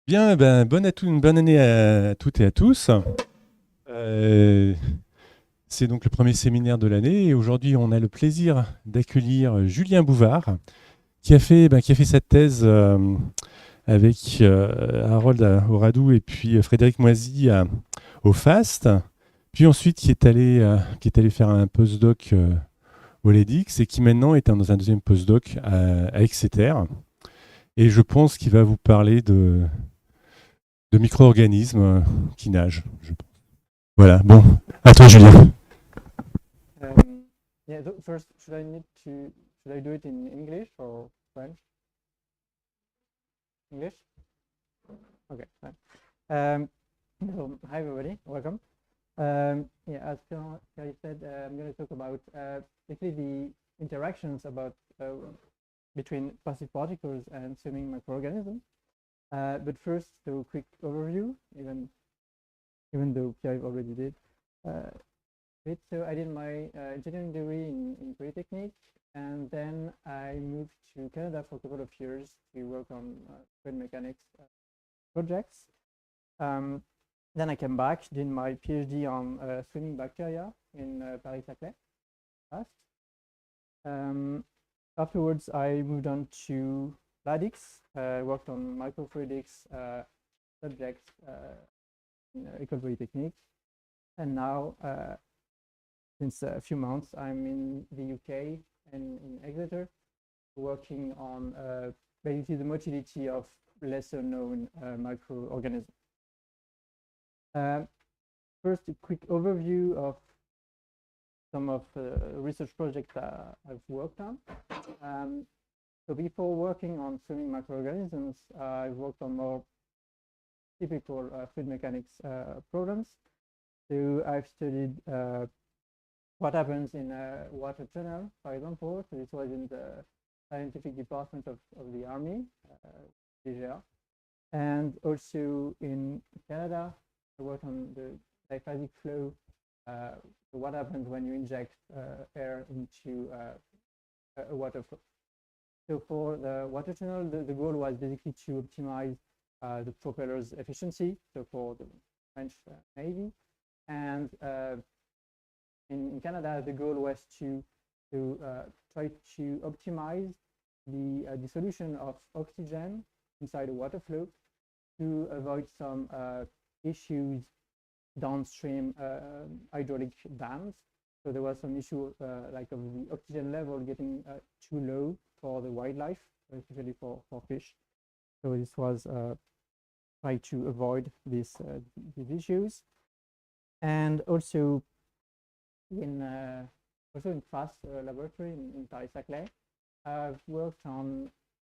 Bien, ben, une bonne année à toutes et à tous. Euh, c'est donc le premier séminaire de l'année et aujourd'hui on a le plaisir d'accueillir Julien Bouvard qui a fait sa thèse avec Harold Auradou et puis Frédéric Moisy au FAST, puis ensuite qui est allé faire un postdoc au LEDX et qui maintenant est dans un deuxième postdoc à Exeter. Et je pense qu'il va vous parler de micro-organismes qui nagent. Voilà, bon, à toi Julien. Yeah, first, should I do it in English or French? English? Okay, fine. So, hi everybody, welcome. Yeah, as Pierre said, I'm going to talk about basically the interactions between passive particles and swimming microorganisms. But first, a quick overview, even though Pierre already did. So I did my engineering degree in Polytechnic, and then I moved to Canada for a couple of years to work on fluid mechanics projects. Then I came back, did my PhD on swimming bacteria in Paris-Saclay. Afterwards, I moved on to LADIX, worked on microfluidics subjects in École Polytechnique, and now since a few months, I'm in the UK and in Exeter, working on basically the motility of lesser known microorganisms. First, a quick overview of some of the research projects that I've worked on. So before working on swimming microorganisms, I've worked on more typical fluid mechanics problems. So I've studied what happens in a water tunnel, for example. So this was in the scientific department of the Army, DGA. And also in Canada, I worked on the diphasic flow, so what happens when you inject air into a water flow. So for the water tunnel, the goal was basically to optimize the propeller's efficiency, so for the French Navy. And in Canada, the goal was to try to optimize the dissolution of oxygen inside a water flow to avoid some issues downstream hydraulic dams. So there was some issue like of the oxygen level getting too low for the wildlife, especially for fish. So this was try to avoid these issues. And also in FAST laboratory in Paris-Saclay, I've worked on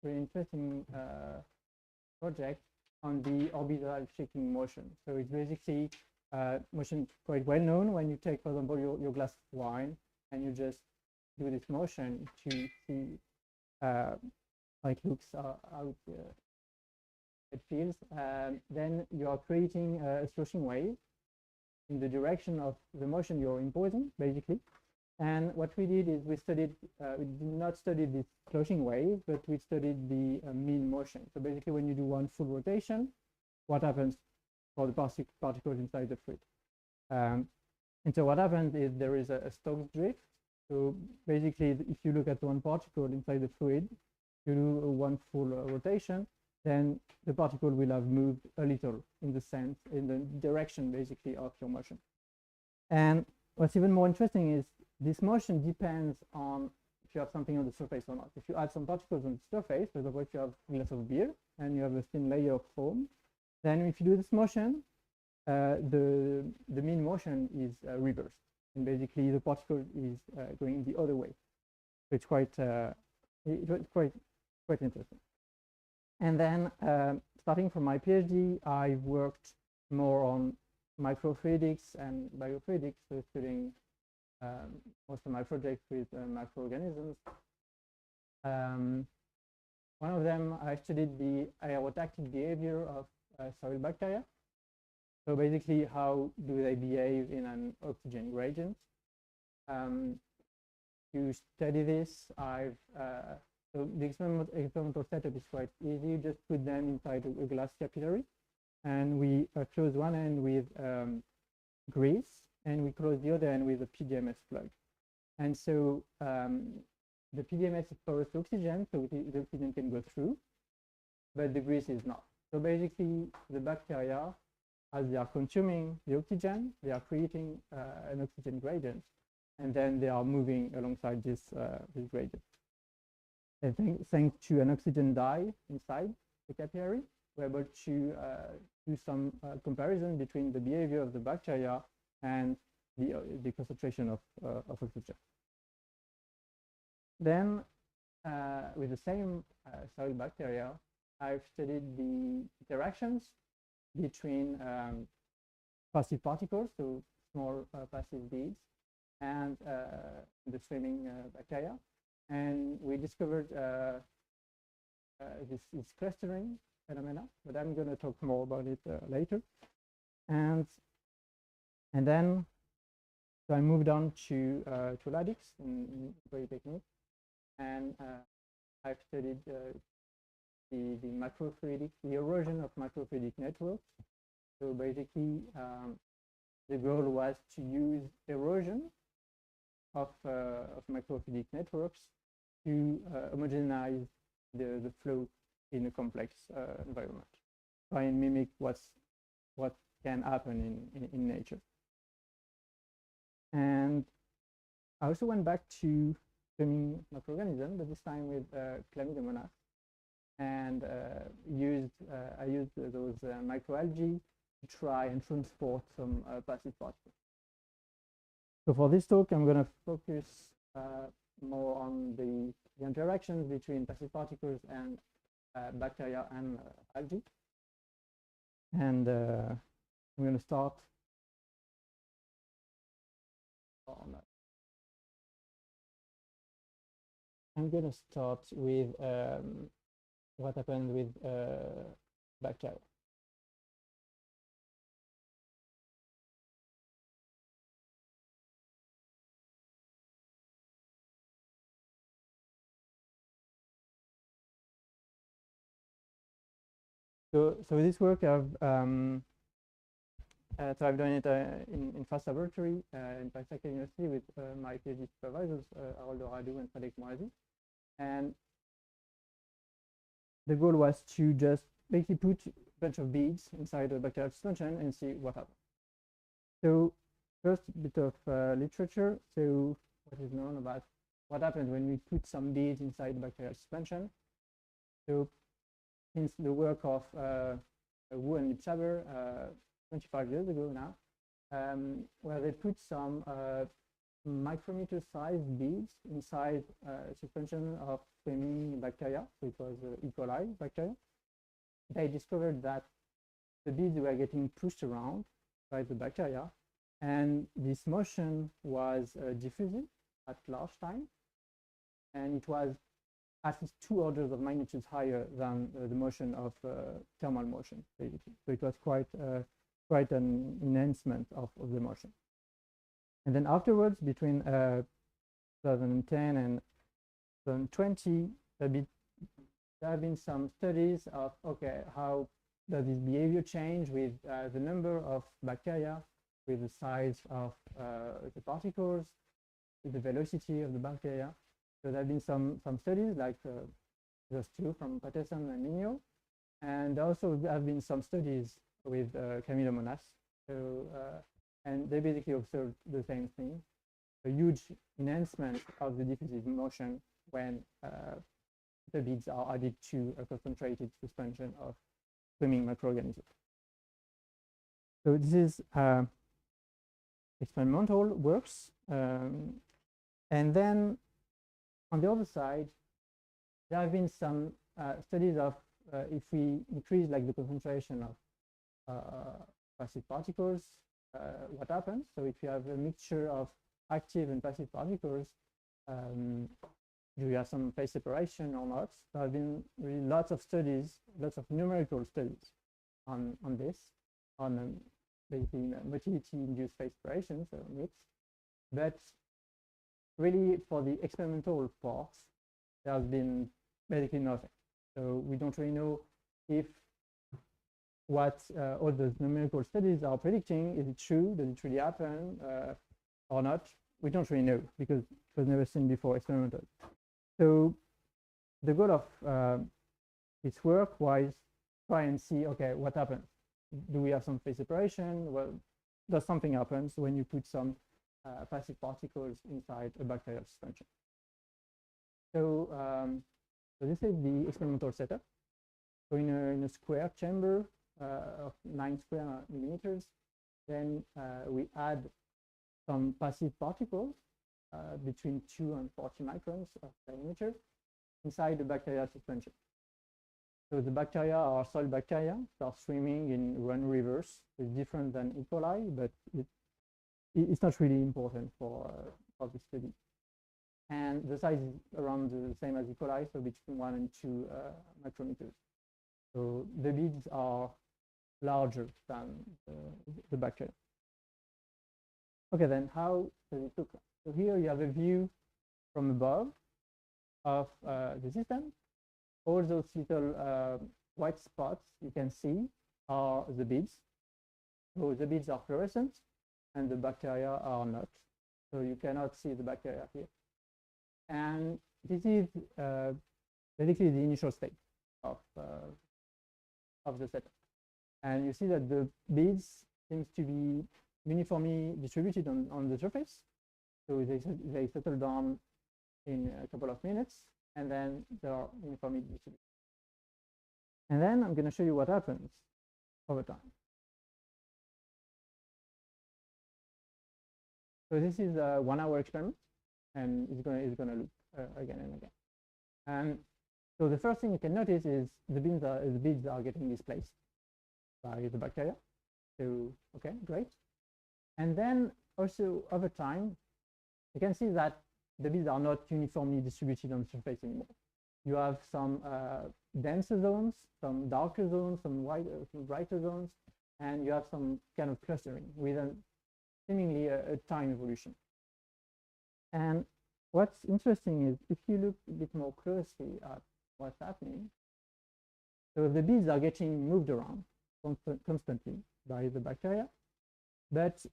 very interesting project on the orbital shaking motion. So it's basically motion quite well known when you take, for example, your glass of wine and you just do this motion to see how it looks, how it feels. Then you are creating a sloshing wave in the direction of the motion you're imposing, basically. And what we did is we did not study this sloshing wave, but we studied the mean motion. So basically, when you do one full rotation, what happens for the particles inside the fluid? And so what happens is there is a Stokes drift. So basically, if you look at one particle inside the fluid, you do one full rotation, then the particle will have moved a little in the direction, basically, of your motion. And what's even more interesting is this motion depends on if you have something on the surface or not. If you add some particles on the surface, for example, if you have a glass of beer and you have a thin layer of foam, then if you do this motion, the mean motion is reversed. And basically, the particle is going the other way. So it's quite quite interesting. And then starting from my PhD, I worked more on microfluidics and biofluidics, so studying most of my projects with microorganisms. One of them, I studied the aerotactic behavior of soil bacteria. So basically, how do they behave in an oxygen gradient? To study this, so the experimental setup is quite easy. You just put them inside a glass capillary, and we close one end with grease, and we close the other end with a PDMS plug. And so the PDMS is porous to oxygen, so the oxygen can go through, but the grease is not. So basically, the bacteria, as they are consuming the oxygen, they are creating an oxygen gradient, and then they are moving alongside this gradient. And thanks to an oxygen dye inside the capillary, we're able to do some comparison between the behavior of the bacteria and the concentration of oxygen. Then, with the same soil bacteria, I've studied the interactions between passive particles, so small passive beads, and the swimming bacteria. And we discovered this clustering phenomena, but I'm going to talk more about it later. And then, so I moved on to Toladics in Polytechnic, and I've studied the microfluidics, the erosion of microfluidic networks. So basically, the goal was to use erosion of microfluidic networks to homogenize the flow in a complex environment, try and mimic what can happen in nature. And I also went back to swimming microorganisms, but this time with Chlamydomonas, and I used those microalgae to try and transport some passive particles. So for this talk, I'm going to focus more on the interactions between passive particles and bacteria and algae. And I'm going to start on with what happened with bacteria. So this work I've done it in FAST laboratory in Paris University with my PhD supervisors, Harold Radu and Frédéric Morazi. And the goal was to just basically put a bunch of beads inside a bacterial suspension and see what happens. So first, a bit of literature. So what is known about what happens when we put some beads inside the bacterial suspension. So since the work of Wu and Lipsaber 25 years ago now, where they put some micrometer-sized beads inside suspension of swimming bacteria, so it was E. coli bacteria. They discovered that the beads were getting pushed around by the bacteria, and this motion was diffusive at large time, and it was at least 2 orders of magnitude higher than the motion of thermal motion, basically. So it was quite an enhancement of the motion. And then afterwards, between 2010 and 2020, there have been some studies of, okay, how does this behavior change with the number of bacteria, with the size of the particles, with the velocity of the bacteria. So there have been some studies, like those two from Patterson and Mignot, and there also have been some studies with Chlamydomonas. So and they basically observed the same thing, a huge enhancement of the diffusive motion when the beads are added to a concentrated suspension of swimming microorganisms. So this is experimental works, and then on the other side, there have been some studies of if we increase like the concentration of passive particles, what happens. So if you have a mixture of active and passive particles, do you have some phase separation or not? There have been really lots of studies, lots of numerical studies on this, on basically motility-induced phase separation, so mix. But really, for the experimental parts, there has been basically nothing. So we don't really know if what all those numerical studies are predicting, is it true, does it really happen or not? We don't really know because it was never seen before experimental. So the goal of this work was try and see, okay, what happens? Do we have some phase separation? Well, does something happen when you put some passive particles inside a bacterial suspension? So, so this is the experimental setup. So in a square chamber of 9 square millimeters, then we add some passive particles between 2 and 40 microns of diameter inside the bacterial suspension. So the bacteria are soil bacteria, start swimming in run rivers. It's different than E. coli, but it's not really important for the study. And the size is around the same as E. coli, so between 1 and 2 micrometers. So the beads are larger than the bacteria. Okay, then how does it look like? So here you have a view from above of the system. All those little white spots you can see are the beads. So the beads are fluorescent and the bacteria are not. So you cannot see the bacteria here. And this is basically the initial state of the setup. And you see that the beads seems to be uniformly distributed on the surface. So they settle down in a couple of minutes, and then they are uniformly distributed. And then I'm going to show you what happens over time. So this is a 1-hour experiment, and it's going to loop again and again. And so the first thing you can notice is the beads are getting displaced by the bacteria. So okay, great. And then also over time, you can see that the beads are not uniformly distributed on the surface anymore. You have some denser zones, some darker zones, some brighter zones, and you have some kind of clustering with seemingly a time evolution. And what's interesting is if you look a bit more closely at what's happening, so the beads are getting moved around constantly by the bacteria, but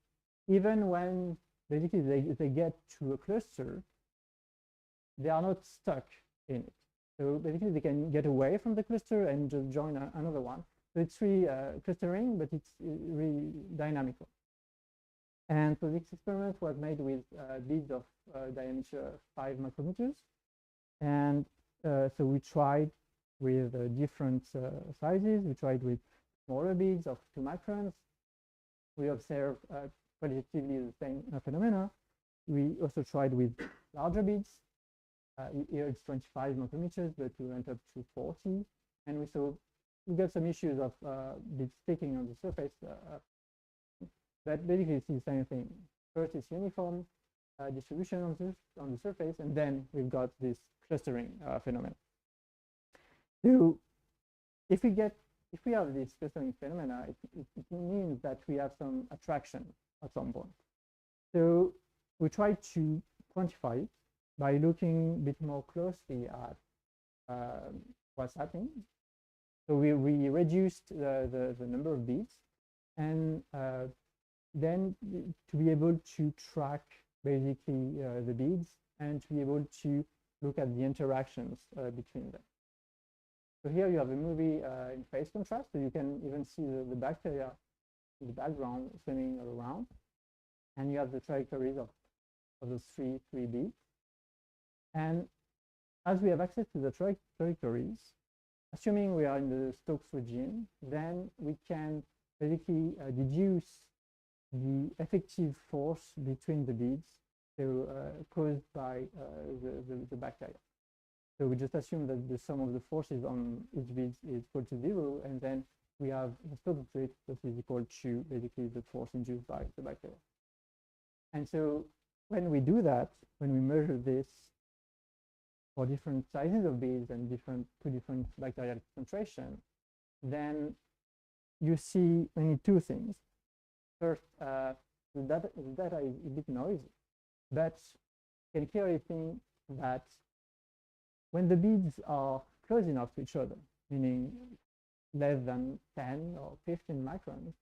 even when basically they get to a cluster, they are not stuck in it. So basically they can get away from the cluster and just join another one. So it's really clustering, but it's really dynamical. And so this experiment was made with beads of diameter 5 micrometers. And so we tried with different sizes. We tried with smaller beads of 2 microns. We observed qualitatively the same phenomena. We also tried with larger beads. Here it's 25 micrometers, but we went up to 40. And we got some issues of beads sticking on the surface. But basically it's the same thing. First it's uniform distribution on the surface, and then we've got this clustering phenomenon. So if we have this clustering phenomena, it means that we have some attraction at some point. So we try to quantify it by looking a bit more closely at what's happening. So we reduced the number of beads, and then to be able to track basically the beads and to be able to look at the interactions between them. So here you have a movie in phase contrast, so you can even see the bacteria in the background swimming around, and you have the trajectories of those three beads. And as we have access to the trajectories, assuming we are in the Stokes regime, then we can basically deduce the effective force between the beads caused by the bacteria. So we just assume that the sum of the forces on each bead is equal to 0, and then we have the substrate that is equal to basically the force induced by the bacteria. And so when we do that, when we measure this for different sizes of beads and two different bacterial concentration, then you see only two things. First, the data is a bit noisy, but you can clearly think that when the beads are close enough to each other, meaning less than 10 or 15 microns,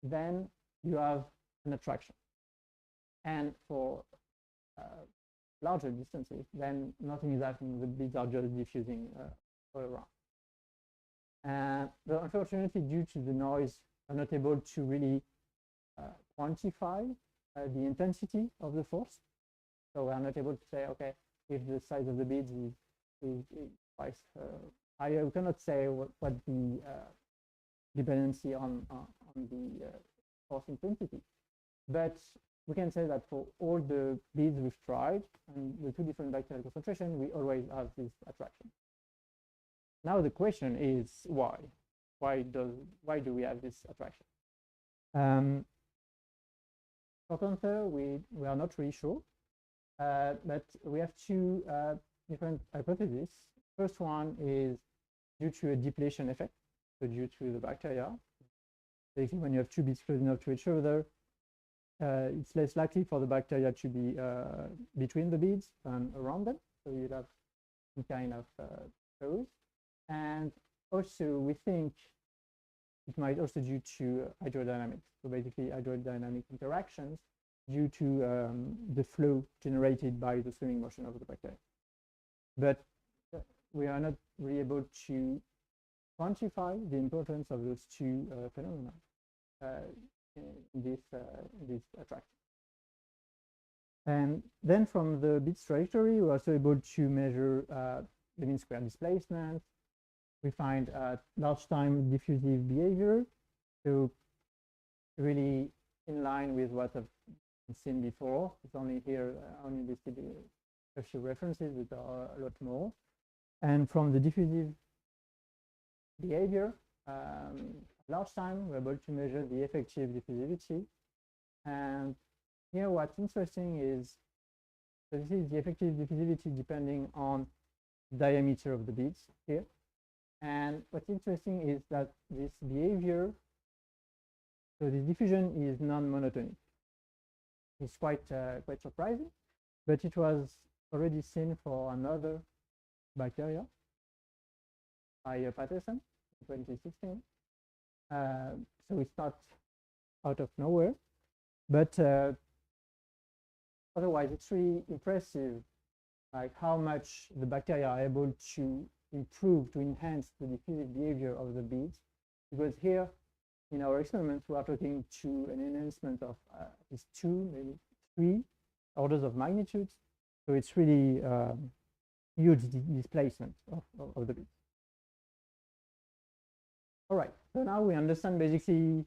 then you have an attraction. And for larger distances, then nothing is happening. The beads are just diffusing all around. But unfortunately, due to the noise, I'm not able to really quantify the intensity of the force. So we're not able to say, okay, if the size of the beads is twice higher, we cannot say what the dependency on the force intensity. But we can say that for all the beads we've tried and the two different bacterial concentrations, we always have this attraction. Now the question is why? Why do we have this attraction? Short answer, we are not really sure, but we have two different hypotheses. First one is due to a depletion effect, so due to the bacteria. Basically, when you have two beads close enough to each other, it's less likely for the bacteria to be between the beads than around them. So you'd have some kind of close. And also, we think it might also due to hydrodynamics. So basically, hydrodynamic interactions due to the flow generated by the swimming motion of the bacteria. But we are not really able to quantify the importance of those two phenomena in this attraction. And then from the bead's trajectory, we're also able to measure the mean square displacement. We find large time diffusive behavior, so really in line with what I've seen before. It's only here, only listed a few references, but there are a lot more. And from the diffusive behavior, large time, we're able to measure the effective diffusivity. And here what's interesting is, so this is the effective diffusivity depending on diameter of the beads here. And what's interesting is that this behavior, so this diffusion is non-monotonic. It's quite surprising, but it was already seen for another bacteria by Patterson in 2016. So it's not out of nowhere, but otherwise it's really impressive, like how much the bacteria are able to improve, to enhance the diffusive behavior of the beads, because here in our experiments we are talking to an enhancement of at least 2, maybe 3 orders of magnitude. So it's really huge displacement of the beads. All right, so now we understand basically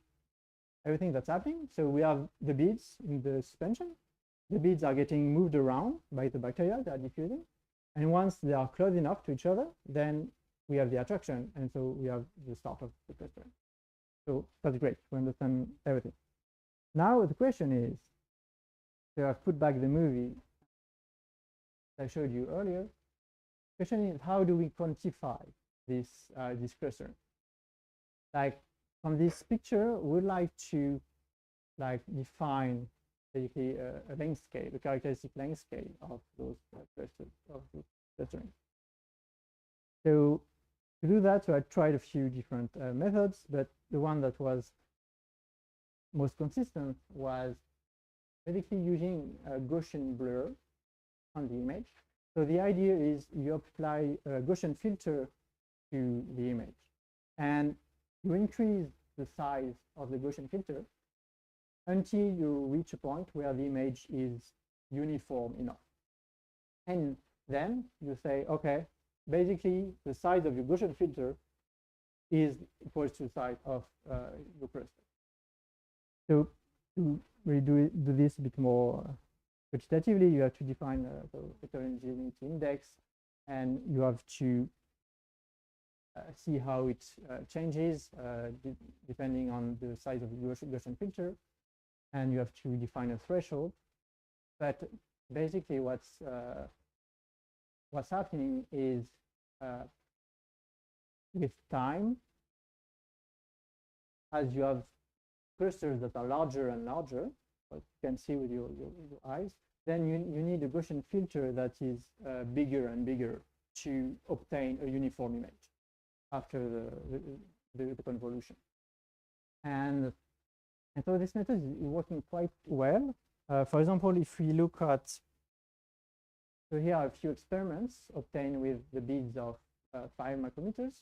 everything that's happening. So we have the beads in the suspension. The beads are getting moved around by the bacteria, they are diffusing. And once they are close enough to each other, then we have the attraction. And so we have the start of the clustering. So that's great, we understand everything. Now the question is, so I've put back the movie I showed you earlier. The question is, how do we quantify this clustering? Like from this picture, we'd like to define basically a length scale, a characteristic length scale of those clusters, of those clustering. So to do that, so I tried a few different methods, but the one that was most consistent was basically using a Gaussian blur on the image. So the idea is you apply a Gaussian filter to the image, and you increase the size of the Gaussian filter until you reach a point where the image is uniform enough. And then you say, okay, basically the size of your Gaussian filter is equal to the size of your cluster. So to really do this a bit more quantitatively, you have to define the heterogeneity index. and you have to see how it changes depending on the size of the Gaussian filter, and you have to define a threshold. But basically, what's happening is with time, as you have clusters that are larger and larger, what you can see with your eyes, then you need a Gaussian filter that is bigger and bigger to obtain a uniform image after the convolution. And so this method is working quite well. For example, if we look at, so here are a few experiments obtained with the beads of 5 micrometers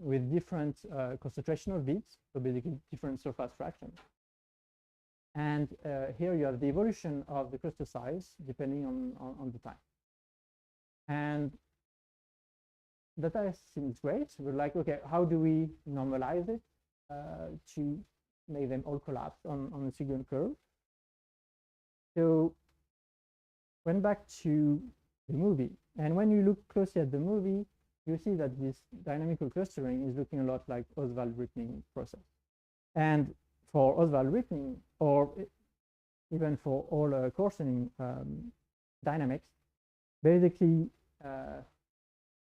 with different concentration of beads, so basically different surface fractions. And here you have the evolution of the cluster size depending on the time. And data seems great. We're like, okay, how do we normalize it to make them all collapse on a single curve? So went back to the movie, and when you look closely at the movie, you see that this dynamical clustering is looking a lot like Ostwald rippening process. And for Ostwald rippening, or even for all coarsening dynamics, basically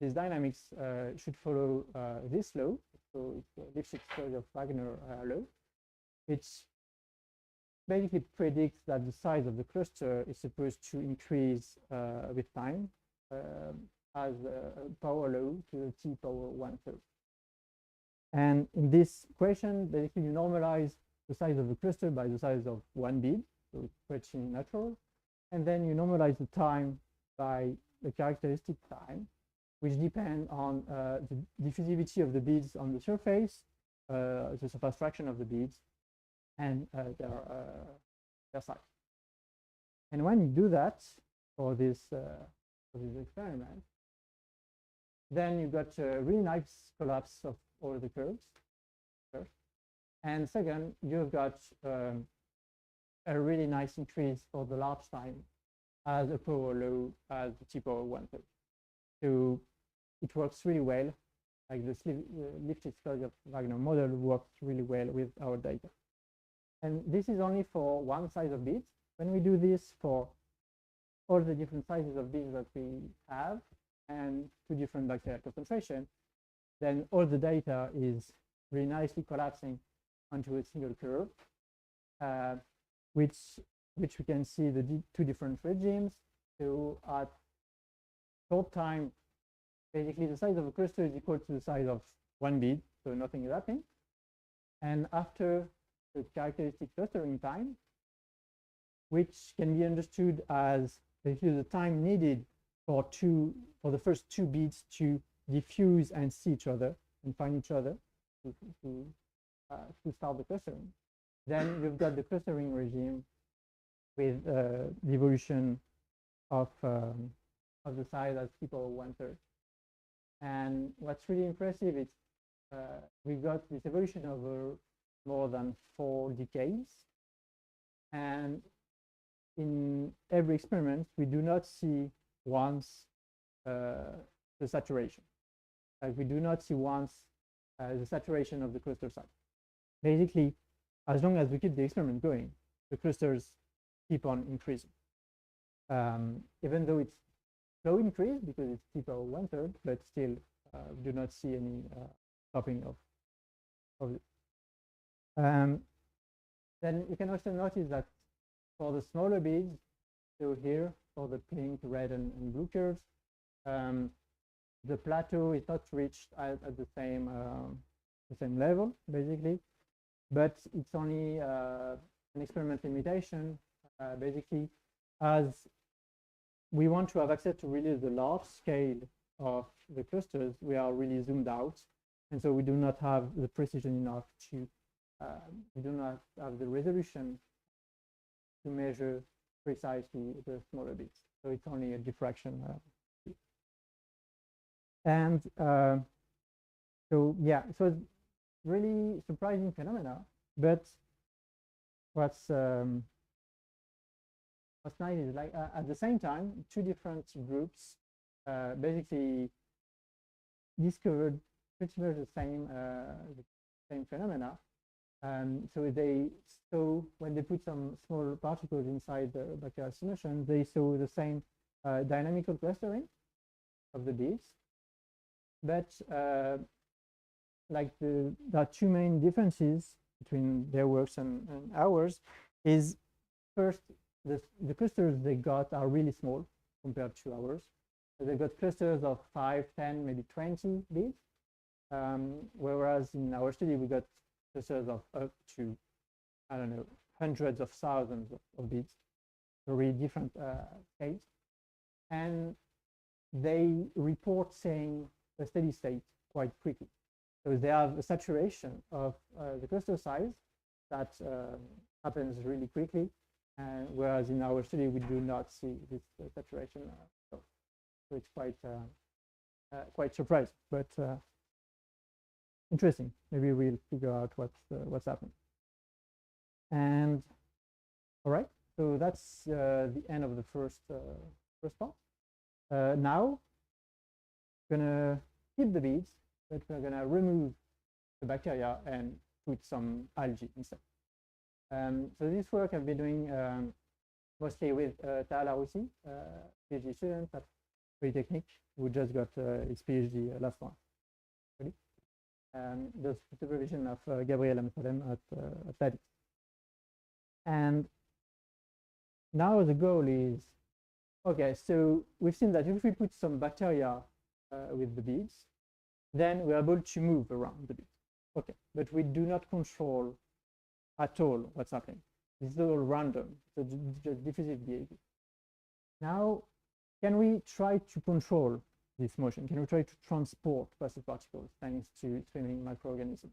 these dynamics should follow this law. So it's the Lipschitz of Wagner law. It's basically predicts that the size of the cluster is supposed to increase with time as a power law to the t power 1/3. And in this equation, basically you normalize the size of the cluster by the size of one bead, so it's pretty natural. And then you normalize the time by the characteristic time, which depend on the diffusivity of the beads on the surface, the surface fraction of the beads, and their size. And when you do that for this experiment, then you got a really nice collapse of all the curves first. And second, you've got a really nice increase for the large time as a power law as the t power 1/3. So it works really well. Like the Lipschitz of Wagner model works really well with our data. And this is only for one size of beads. When we do this for all the different sizes of beads that we have and 2 different bacterial concentrations, then all the data is really nicely collapsing onto a single curve, which we can see the 2 different regimes. So at short time, basically the size of a cluster is equal to the size of one bead, so nothing is happening. And after the characteristic clustering time, which can be understood as basically the time needed for the first 2 beads to diffuse and see each other and find each other to start the clustering. Then you've got the clustering regime with the evolution of the size as t power 1/3. And what's really impressive is we've got this evolution over more than 4 decades. And in every experiment, we do not see once the saturation. Like we do not see once the saturation of the cluster size. Basically, as long as we keep the experiment going, the clusters keep on increasing. Even though it's slow increase because it's t power 1/3, but still we do not see any stopping of it. Then you can also notice that for the smaller beads, so here for the pink, red, and blue curves, the plateau is not reached at the same level, basically, but it's only an experimental limitation, basically, as we want to have access to really the large scale of the clusters. We are really zoomed out, and so we do not have the precision enough to, we do not have the resolution to measure precisely the smaller bits. So it's only a diffraction. And so yeah, so it's really surprising phenomena. But what's nice is like at the same time, 2 different groups basically discovered pretty much the same phenomena. So they saw, when they put some small particles inside the bacterial solution, they saw the same dynamical clustering of the beads. But like there are two main differences between their works and ours. Is first, the clusters they got are really small compared to ours. So they got clusters of 5, 10, maybe 20 beads, whereas in our study we got clusters of up to, I don't know, hundreds of thousands of beads, so really different scales. And they report saying a steady state quite quickly. So they have a saturation of the cluster size that happens really quickly, and whereas in our study we do not see this saturation. So it's quite surprising, but interesting. Maybe we'll figure out what's happening. And all right, so that's the end of the first part. Now, gonna keep the beads, but we're gonna remove the bacteria and put some algae instead. So this work I've been doing mostly with Taha Laroussi, PhD student at Polytechnique, who just got his PhD last month. The supervision of Gabriel Amsterdam at TADIS. And now the goal is, okay, so we've seen that if we put some bacteria with the beads, then we're able to move around the beads. Okay, but we do not control at all what's happening. This is all random, so just diffusive behavior. Now, can we try to control this motion? Can we try to transport passive particles thanks to swimming microorganisms?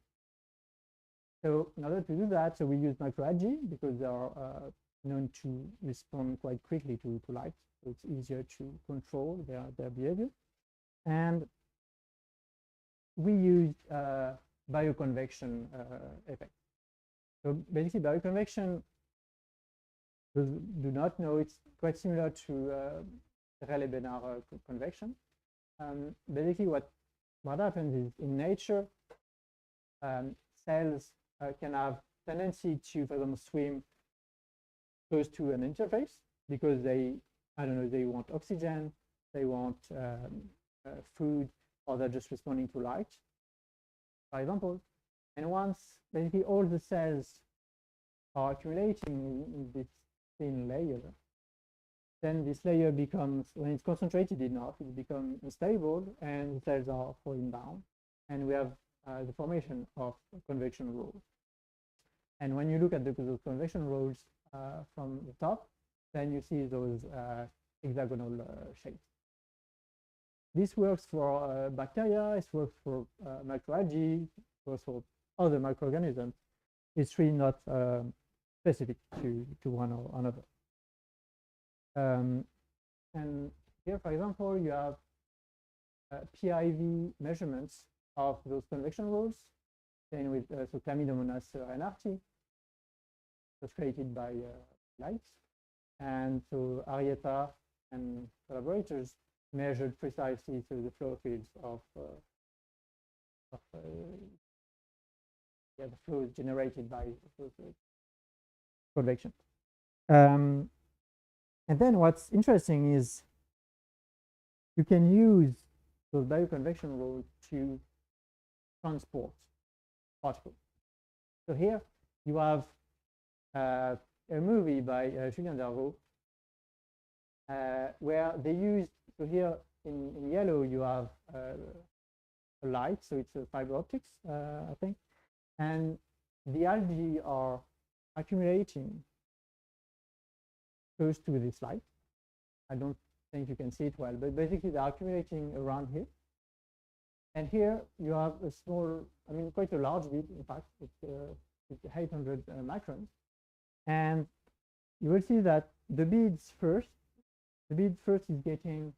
So in order to do that, so we use microalgae because they are known to respond quite quickly to light, so it's easier to control their behavior. And we use bioconvection effect. So basically, bioconvection, those who do not know, it's quite similar to Rayleigh-Bénard convection. Basically, what happens is in nature, cells can have tendency to, for example, swim close to an interface because they, I don't know, they want oxygen, they want food, or they're just responding to light, for example. And once basically all the cells are accumulating in this thin layer, then this layer becomes, when it's concentrated enough, it becomes unstable and the cells are falling down. And we have the formation of convection rolls. And when you look at those convection rolls from the top, then you see those hexagonal shapes. This works for bacteria, it works for microalgae, it works for other microorganisms. It's really not specific to one or another. And here, for example, you have PIV measurements of those convection rolls, then with so Chlamydomonas renarti, was created by light. And so Arietta and collaborators measured precisely through the flow fields of the fluids generated by convection. And then what's interesting is you can use those bioconvection rolls to transport particles. So here you have a movie by Julien BOUVARD where they used, so here in yellow you have a light, so it's a fiber optics, I think, and the algae are accumulating close to this light. I don't think you can see it well, but basically they're accumulating around here. And here you have a small, I mean, quite a large bead, in fact, it's 800 microns. And you will see that the bead first is getting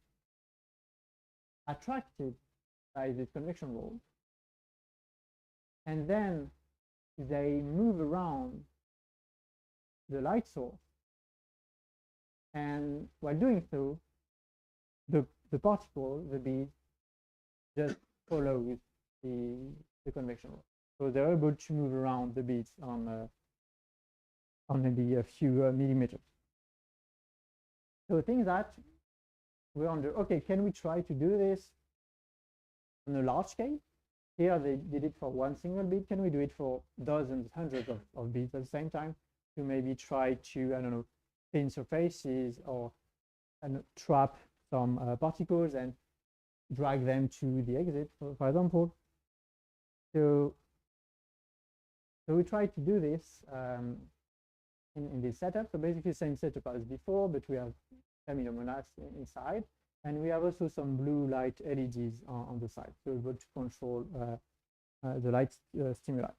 attracted by this convection roll. And then they move around the light source. And while doing so, the the particle, the bead, just follows the convection rod. So they're able to move around the beads on maybe a few millimeters. So the thing is that we wonder, okay, can we try to do this on a large scale? Here they did it for one single bead. Can we do it for dozens, hundreds of beads at the same time to maybe try to, I don't know, thin surfaces or trap some particles and drag them to the exit, for example. So we tried to do this in this setup. So basically same setup as before, but we have terminomonads inside. And we have also some blue light LEDs on the side, so we're able to control the light stimuli.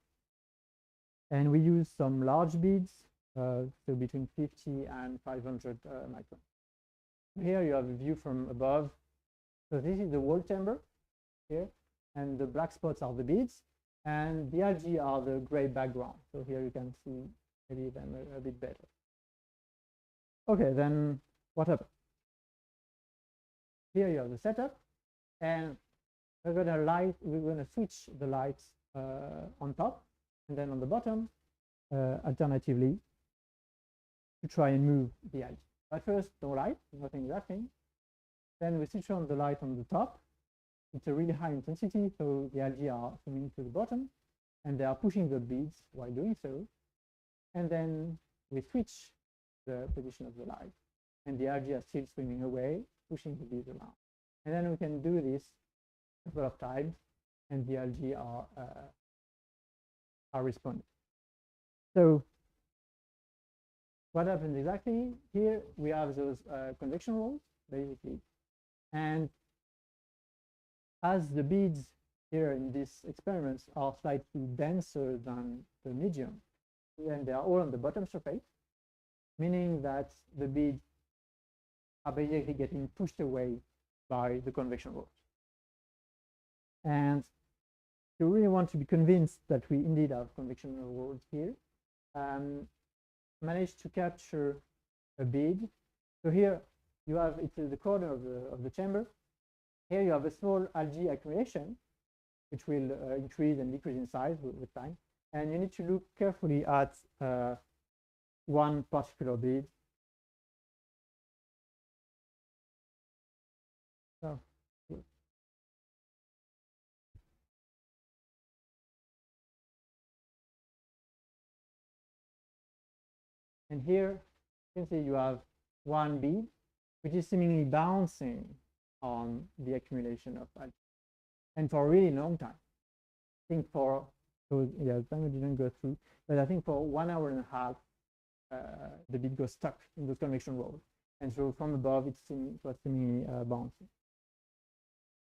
And we use some large beads, so between 50 and 500 microns. Here you have a view from above. So this is the wall chamber here, and the black spots are the beads, and the algae are the gray background. So here you can see maybe them a bit better. Okay, then what happened? Here you have the setup, and we're gonna switch the lights on top, and then on the bottom, alternatively, to try and move the algae. At first, no light, nothing is happening. Then we switch on the light on the top. It's a really high intensity, so the algae are swimming to the bottom, and they are pushing the beads while doing so. And then we switch the position of the light, and the algae are still swimming away, pushing the beads around. And then we can do this a couple of times, and the algae are responding. So what happens exactly? Here we have those convection rolls, basically. And as the beads here in these experiments are slightly denser than the medium, and they are all on the bottom surface, meaning that the beads are basically getting pushed away by the convection rolls. And you really want to be convinced that we indeed have convection rolls here. Managed to capture a bead. So here you have, it's the corner of the chamber. Here you have a small algae accumulation, which will increase and decrease in size with time. And you need to look carefully at one particular bead. So, and here you can see you have one bead, which is seemingly bouncing on the accumulation of algae, and for a really long time. I think for, so yeah, the time we didn't go through, but I think for 1 hour and a half, the bead goes stuck in those convection rolls. And so from above, it was seemingly bouncing.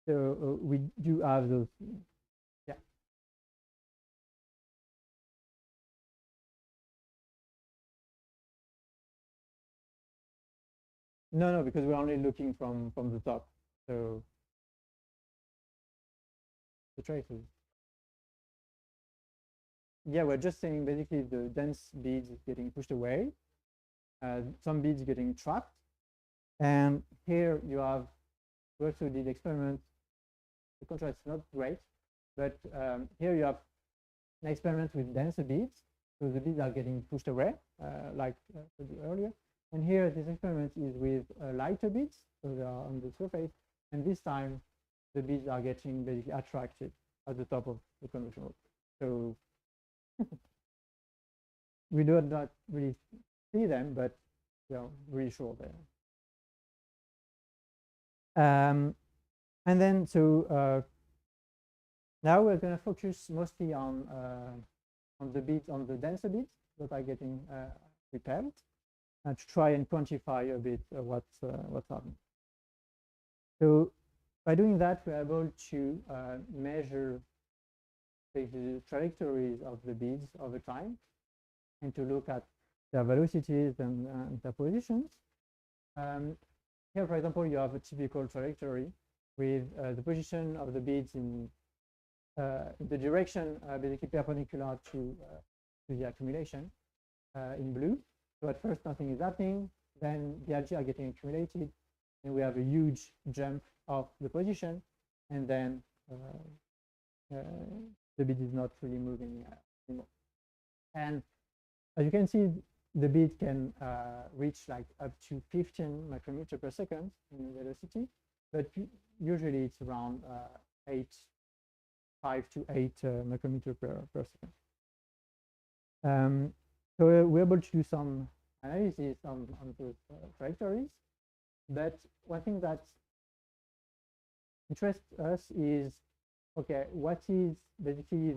So we do have those, yeah. No, because we're only looking from the top. So the traces. Yeah, we're just saying basically the dense beads getting pushed away, some beads getting trapped. And here you have, we also did experiments. The contrast is not great, but here you have an experiment with denser beads. So the beads are getting pushed away, like earlier. And here this experiment is with lighter beads, so they are on the surface. And this time the beads are getting basically attracted at the top of the convection rod. So we do not really see them, but we are really sure there. And then, so now we're going to focus mostly on the beads, on the denser beads that are getting repelled, and to try and quantify a bit what's happening. So by doing that, we're able to measure the trajectories of the beads over time, and to look at their velocities and their positions. Here, for example, you have a typical trajectory with the position of the beads in the direction basically perpendicular to the accumulation in blue. So at first nothing is happening, then the algae are getting accumulated, and we have a huge jump of the position, and then the bead is not really moving anymore. And as you can see, the bead can reach like up to 15 micrometer per second in velocity, but usually it's around 5 to 8 micrometer per second. So we're able to do some analysis on those trajectories, but one thing that interests us is, okay, what is basically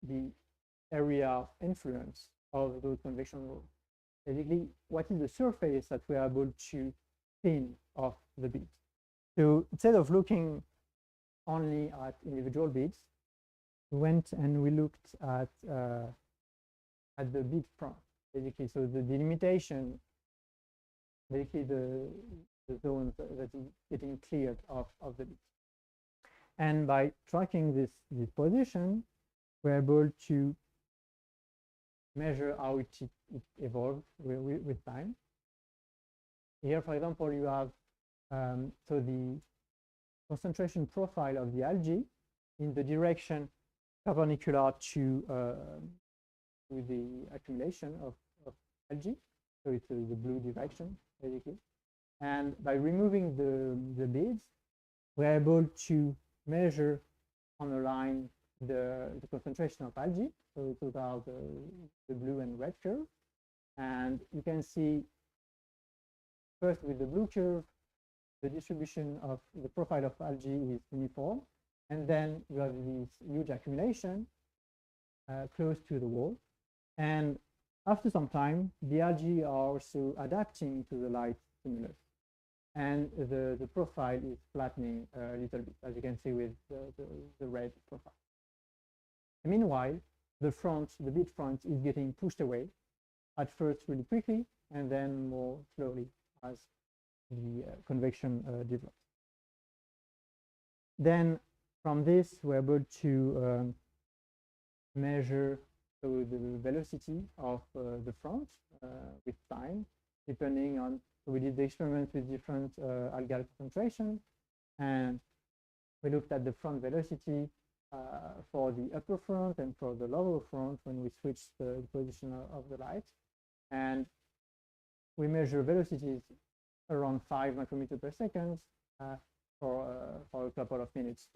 the area of influence of those convection rules? Basically, what is the surface that we are able to thin off the bead? So instead of looking only at individual beads, we went and we looked at the bead front, basically. So the delimitation, basically the zones that is getting cleared of the bead. And by tracking this position, we're able to measure how it evolves with time. Here, for example, you have so the concentration profile of the algae in the direction perpendicular to the accumulation of algae. So it's the blue direction, basically. And by removing the beads, we're able to measure on a line the concentration of algae. So it's about the blue and red curve. And you can see first with the blue curve, the distribution of the profile of algae is uniform. And then you have this huge accumulation close to the wall. And after some time, the algae are also adapting to the light stimulus. And the profile is flattening a little bit, as you can see with the red profile. And meanwhile, the bead front is getting pushed away, at first really quickly, and then more slowly as the convection develops. Then from this, we're able to measure the velocity of the front with time, depending on, so we did the experiments with different algal concentration, and we looked at the front velocity for the upper front and for the lower front when we switched the position of the light. And we measure velocities around 5 micrometers per second for a couple of minutes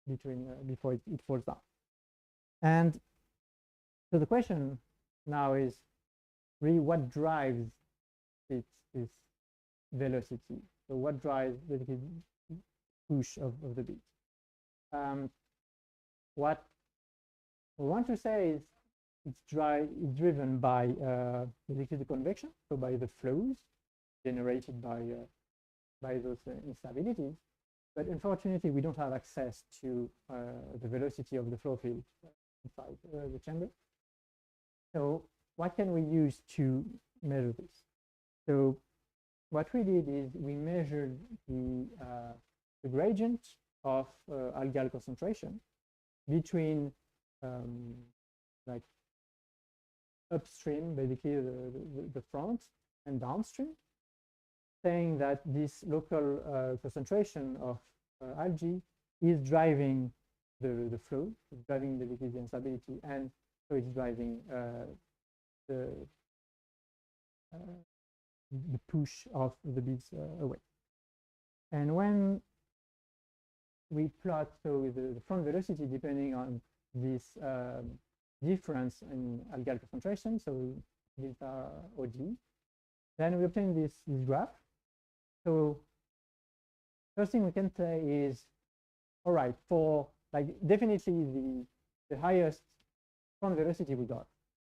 before it falls down. And so the question now is really what drives this velocity? So what drives the push of the bead? What we want to say is it's driven by basically the convection, so by the flows generated by those instabilities. But unfortunately, we don't have access to the velocity of the flow field inside the chamber. So what can we use to measure this? So what we did is we measured the gradient of algal concentration between like upstream, basically the front, and downstream, saying that this local concentration of algae is driving the flow, it's driving basically the instability, and so it's driving the push of the beads away. And when we plot so the front velocity depending on this difference in algal concentration, so delta OD, then we obtain this graph. So first thing we can say is, all right, for like definitely the highest front velocity we got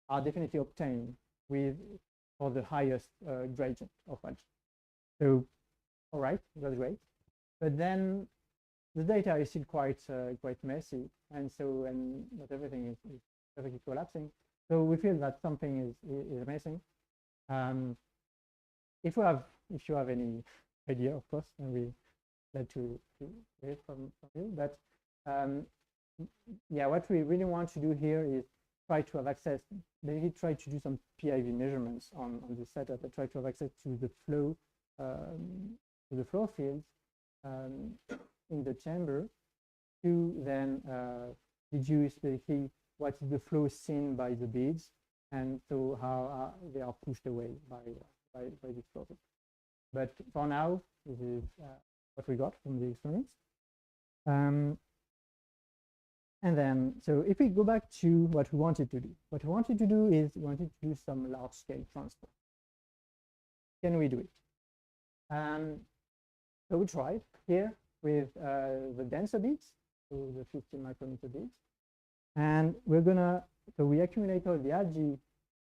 are definitely obtained for the highest gradient of algae. So all right, that's great, but then the data is still quite messy, and not everything is perfectly collapsing. So we feel that something is missing. If you have any idea, of course, and we glad to hear it from you. But yeah, what we really want to do here is try to have access, basically try to do some PIV measurements on this setup, and try to have access to the flow the flow fields in the chamber to then deduce basically what is the flow seen by the beads, and so how they are pushed away by this flow field. But for now, this is what we got from the experiments. And then, so if we go back to what we wanted to do, we wanted to do some large-scale transport. Can we do it? So we tried here with the denser beads, so the 50 micrometer beads, and so we accumulate all the algae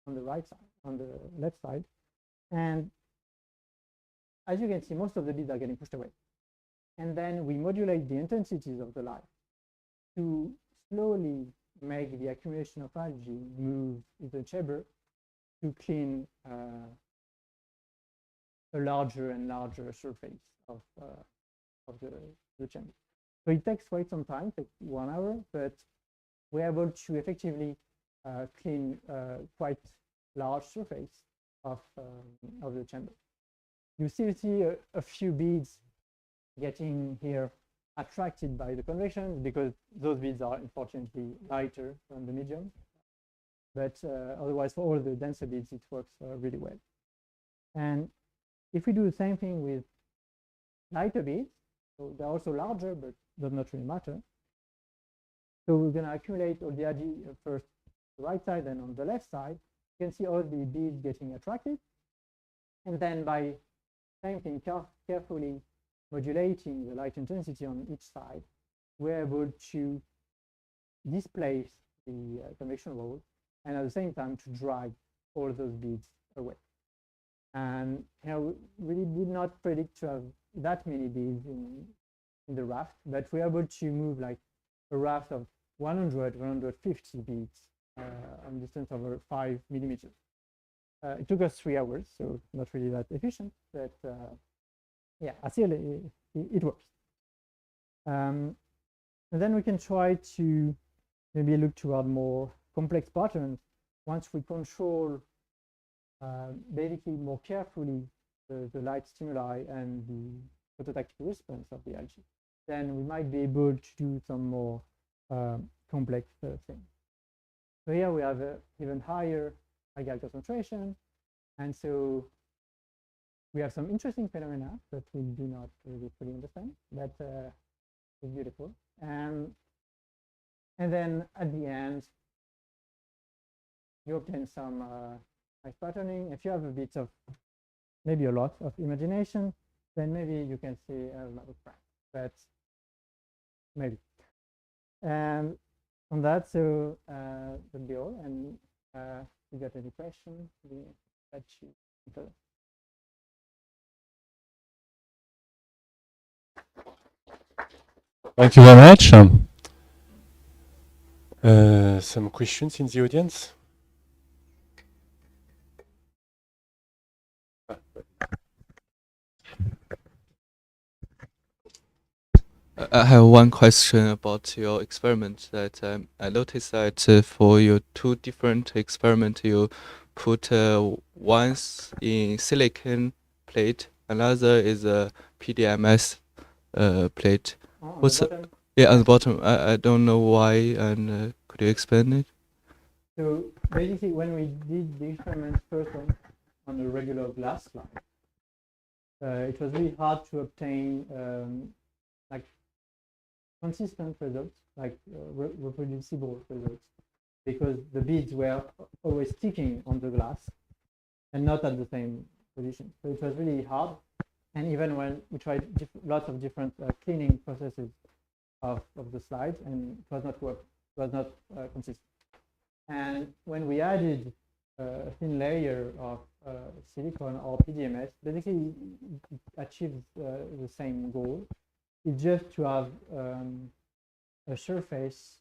on the right side, on the left side, and as you can see, most of the beads are getting pushed away. And then we modulate the intensities of the light to slowly make the accumulation of algae move in the chamber to clean a larger and larger surface of the chamber. So it takes quite some time, it takes 1 hour, but we're able to effectively clean quite large surface of the chamber. You still see a few beads getting here attracted by the convection, because those beads are unfortunately lighter than the medium. But otherwise, for all the denser beads, it works really well. And if we do the same thing with lighter beads, so they're also larger, but does not really matter. So we're going to accumulate all the algae first on the right side and on the left side. You can see all the beads getting attracted. And then by same thing, carefully modulating the light intensity on each side, we're able to displace the convection wall, and at the same time to drag all those beads away. And we really did not predict to have that many beads in the raft, but we're able to move like a raft of 100, 150 beads on distance over 5 millimeters. It took us 3 hours, so not really that efficient, but yeah, still it works. And then we can try to maybe look toward more complex patterns once we control basically more carefully the light stimuli and the phototactic response of the algae. Then we might be able to do some more complex things. So here we have an even higher algal concentration, and so we have some interesting phenomena that we do not really fully understand, but it's beautiful. And then at the end, you obtain some nice patterning. If you have a bit of, maybe a lot of imagination, then maybe you can see a lot of crap, but maybe. And on that, so that'll be all. And if you got any questions, that you tell us. Thank you very much. Some questions in the audience? I have one question about your experiment. That I noticed that for your 2 different experiments, you put once in silicon plate, another is a PDMS plate. What's the bottom? Yeah, on the bottom. I don't know why, and could you explain it? So basically, when we did the experiment first on a regular glass slide, it was really hard to obtain like consistent results, like reproducible results, because the beads were always sticking on the glass and not at the same position. So it was really hard. And even when we tried lots of different cleaning processes of the slides, and it was not working, it was not consistent. And when we added a thin layer of silicon or PDMS, basically it achieves the same goal. It's just to have a surface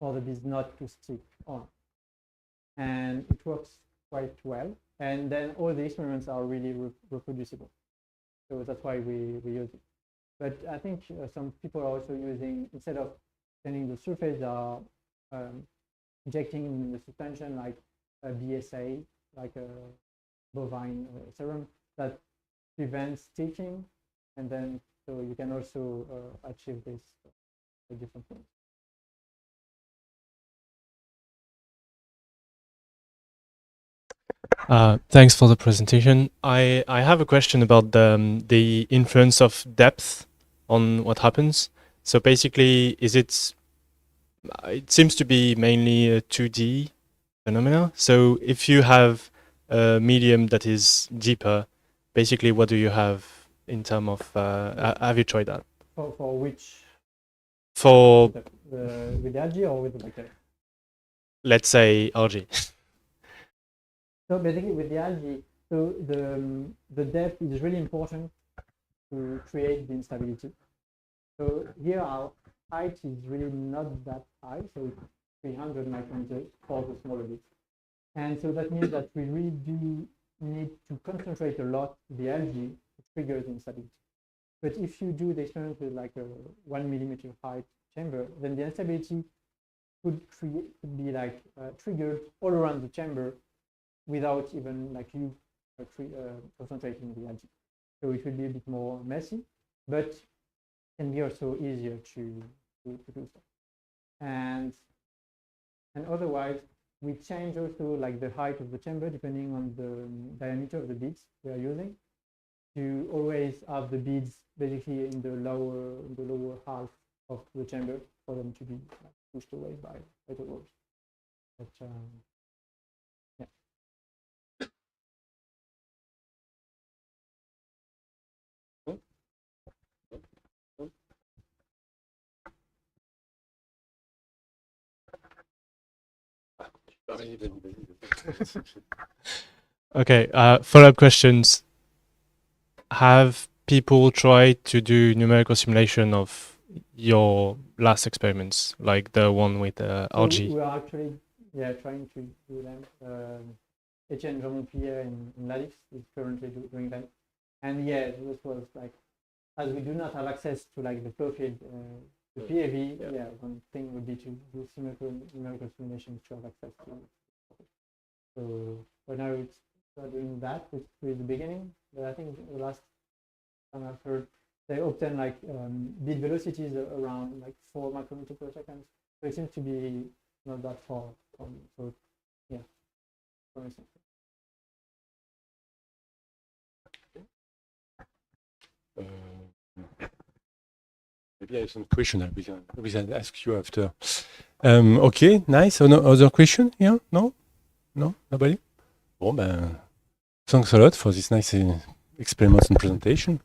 for the beads not to stick on. And it works quite well. And then all the experiments are really reproducible. So that's why we use it. But I think some people are also using, instead of sending the surface, they are injecting in the suspension like a BSA, like a bovine serum, that prevents sticking and then so you can also achieve this at different points. Thanks for the presentation. I have a question about the influence of depth on what happens. So basically, it seems to be mainly a 2D phenomena. So if you have a medium that is deeper, basically what do you have in terms of, have you tried that? For which? For, with the algae or with the bacteria? let's say, algae. So basically with the algae, so the depth is really important to create the instability. So here our height is really not that high, so it's 300 micrometers for the smaller bits. And so that means that we really do need to concentrate a lot the algae to trigger the instability. But if you do the experiment with like a 1 millimeter height chamber, then the instability could be like triggered all around the chamber without even like you concentrating the algae. So it will be a bit more messy, but can be also easier to do so. And otherwise, we change also like the height of the chamber depending on the diameter of the beads we are using, to always have the beads basically in the lower half of the chamber for them to be pushed away by the walls. But yeah. Okay, follow-up questions. Have people tried to do numerical simulation of your last experiments, like the one with algae? So we are actually trying to do them. Etienne Jean-Pierre in Ladix is currently doing them. And yeah, this was like, as we do not have access to like the flow field, the PAV, one thing would be to do numerical simulations to have access to it. So for now we're doing that with the beginning, but I think the last time I've heard they obtain like bead velocities around like 4 micrometers per second. So it seems to be not that far from, so yeah, promising. Maybe I have some question we can ask you after. Okay, nice. Other question here? No? No? Nobody? Bon, ben, thanks a lot for this nice experiments and presentation.